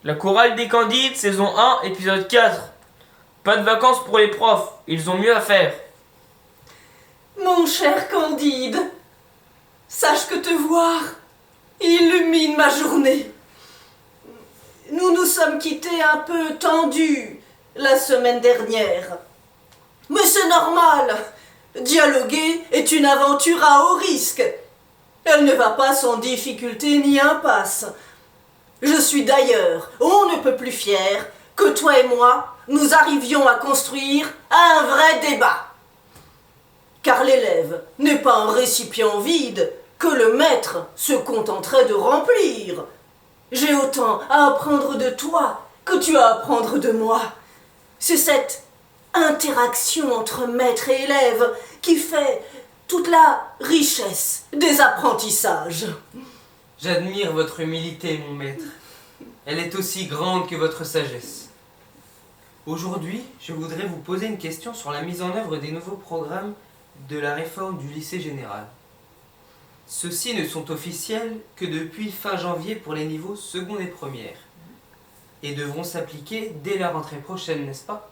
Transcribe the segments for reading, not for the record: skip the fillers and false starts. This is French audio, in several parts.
La chorale des Candides, saison 1, épisode 4. Pas de vacances pour les profs, ils ont mieux à faire. Mon cher Candide, sache que te voir illumine ma journée. Nous nous sommes quittés un peu tendus la semaine dernière. Mais c'est normal, dialoguer est une aventure à haut risque. Elle ne va pas sans difficulté ni impasse. Je suis d'ailleurs, on ne peut plus fier, que toi et moi, nous arrivions à construire un vrai débat. Car l'élève n'est pas un récipient vide que le maître se contenterait de remplir. J'ai autant à apprendre de toi que tu as à apprendre de moi. C'est cette interaction entre maître et élève qui fait toute la richesse des apprentissages. J'admire votre humilité, mon maître. Elle est aussi grande que votre sagesse. Aujourd'hui, je voudrais vous poser une question sur la mise en œuvre des nouveaux programmes de la réforme du lycée général. Ceux-ci ne sont officiels que depuis fin janvier pour les niveaux seconde et première, et devront s'appliquer dès la rentrée prochaine, n'est-ce pas?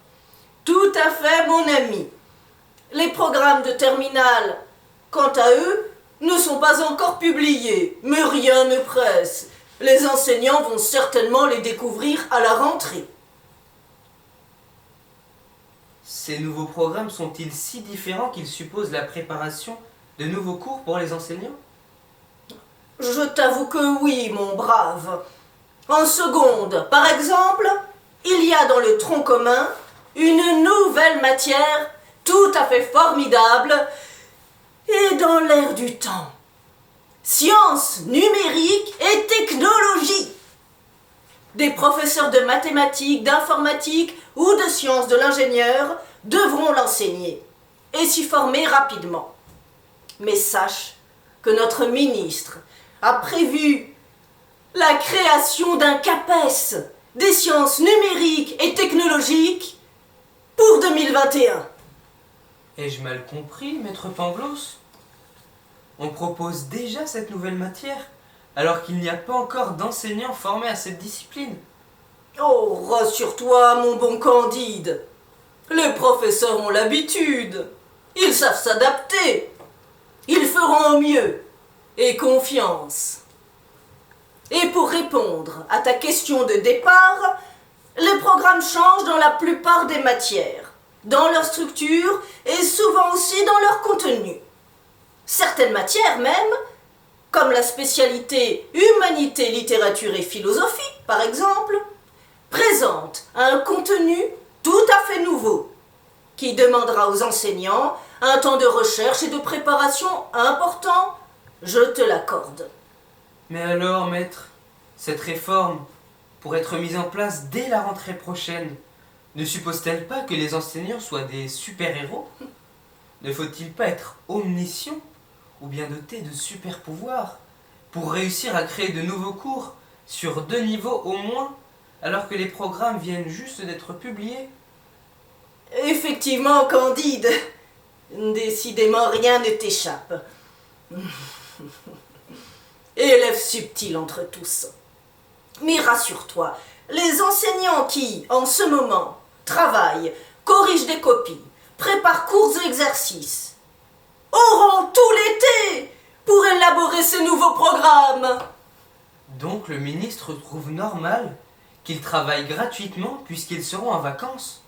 Tout à fait, mon ami. Les programmes de terminale, quant à eux, ne sont pas encore publiés, mais rien ne presse. Les enseignants vont certainement les découvrir à la rentrée. Ces nouveaux programmes sont-ils si différents qu'ils supposent la préparation de nouveaux cours pour les enseignants? Je t'avoue que oui, mon brave. En seconde, par exemple, il y a dans le tronc commun une nouvelle matière tout à fait formidable et dans l'air du temps. Sciences numériques et technologie. Des professeurs de mathématiques, d'informatique ou de sciences de l'ingénieur devront l'enseigner et s'y former rapidement. Mais sache que notre ministre a prévu la création d'un CAPES des sciences numériques et technologiques pour 2021. Ai-je mal compris, maître Pangloss? On propose déjà cette nouvelle matière, alors qu'il n'y a pas encore d'enseignants formés à cette discipline. Oh, rassure-toi, mon bon Candide. Les professeurs ont l'habitude. Ils savent s'adapter. Ils feront au mieux. Et confiance. Et pour répondre à ta question de départ, les programmes changent dans la plupart des matières, dans leur structure et souvent aussi dans leur contenu. Certaines matières même, comme la spécialité humanité, littérature et philosophie, par exemple, présentent un contenu tout à fait nouveau, qui demandera aux enseignants un temps de recherche et de préparation important, je te l'accorde. Mais alors, maître, cette réforme, pour être mise en place dès la rentrée prochaine, ne suppose-t-elle pas que les enseignants soient des super-héros? Ne faut-il pas être omniscient ou bien doté de super-pouvoirs pour réussir à créer de nouveaux cours sur 2 niveaux au moins, alors que les programmes viennent juste d'être publiés? Effectivement, Candide, décidément rien ne t'échappe. Élève subtil entre tous. Mais rassure-toi, les enseignants qui, en ce moment, travaillent, corrigent des copies, préparent cours et exercices, auront tout l'été pour élaborer ces nouveaux programmes. Donc le ministre trouve normal qu'ils travaillent gratuitement puisqu'ils seront en vacances?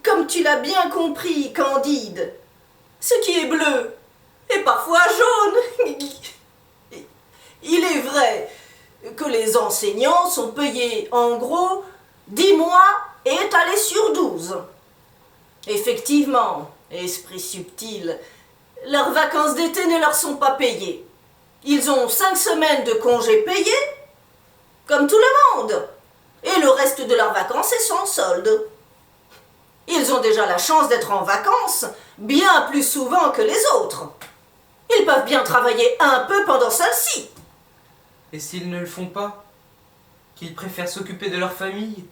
Comme tu l'as bien compris, Candide, ce qui est bleu est parfois jaune. Il est vrai que les enseignants sont payés en gros 10 mois et étalés sur 12. Effectivement, esprit subtil, leurs vacances d'été ne leur sont pas payées. Ils ont 5 semaines de congés payés, comme tout le monde, et le reste de leurs vacances est sans solde. Ils ont déjà la chance d'être en vacances bien plus souvent que les autres. Ils peuvent bien travailler un peu pendant celle-ci. Et s'ils ne le font pas? Qu'ils préfèrent s'occuper de leur famille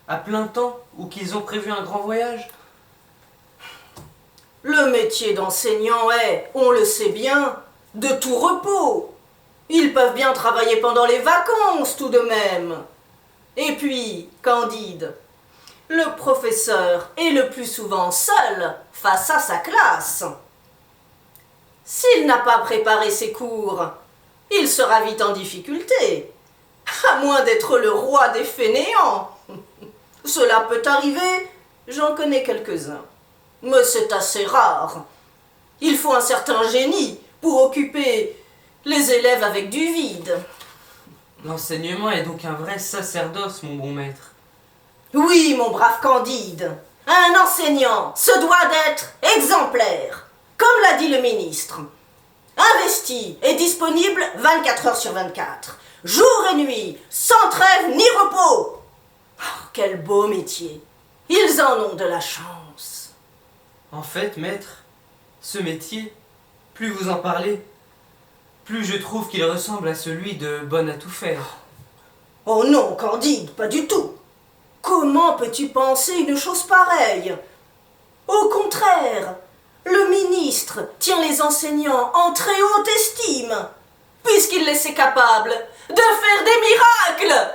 à plein temps ou qu'ils ont prévu un grand voyage? Le métier d'enseignant est, on le sait bien, de tout repos. Ils peuvent peuvent bien travailler pendant les vacances tout de même. Et puis, Candide, le professeur est le plus souvent seul face à sa classe. S'il n'a pas préparé ses cours, il sera vite en difficulté, à moins d'être le roi des fainéants. Cela peut arriver, j'en connais quelques-uns, mais c'est assez rare. Il faut un certain génie pour occuper les élèves avec du vide. L'enseignement est donc un vrai sacerdoce, mon bon maître. Oui, mon brave Candide, un enseignant se doit d'être exemplaire, comme l'a dit le ministre. Investi et disponible 24 heures sur 24, jour et nuit, sans trêve ni repos. Oh, quel beau métier. Ils en ont de la chance. En fait, maître, ce métier, plus vous en parlez, plus je trouve qu'il ressemble à celui de bonne à tout faire. Oh non, Candide, pas du tout. Comment peux-tu penser une chose pareille? Au contraire, le ministre tient les enseignants en très haute estime, puisqu'il les sait capables de faire des miracles.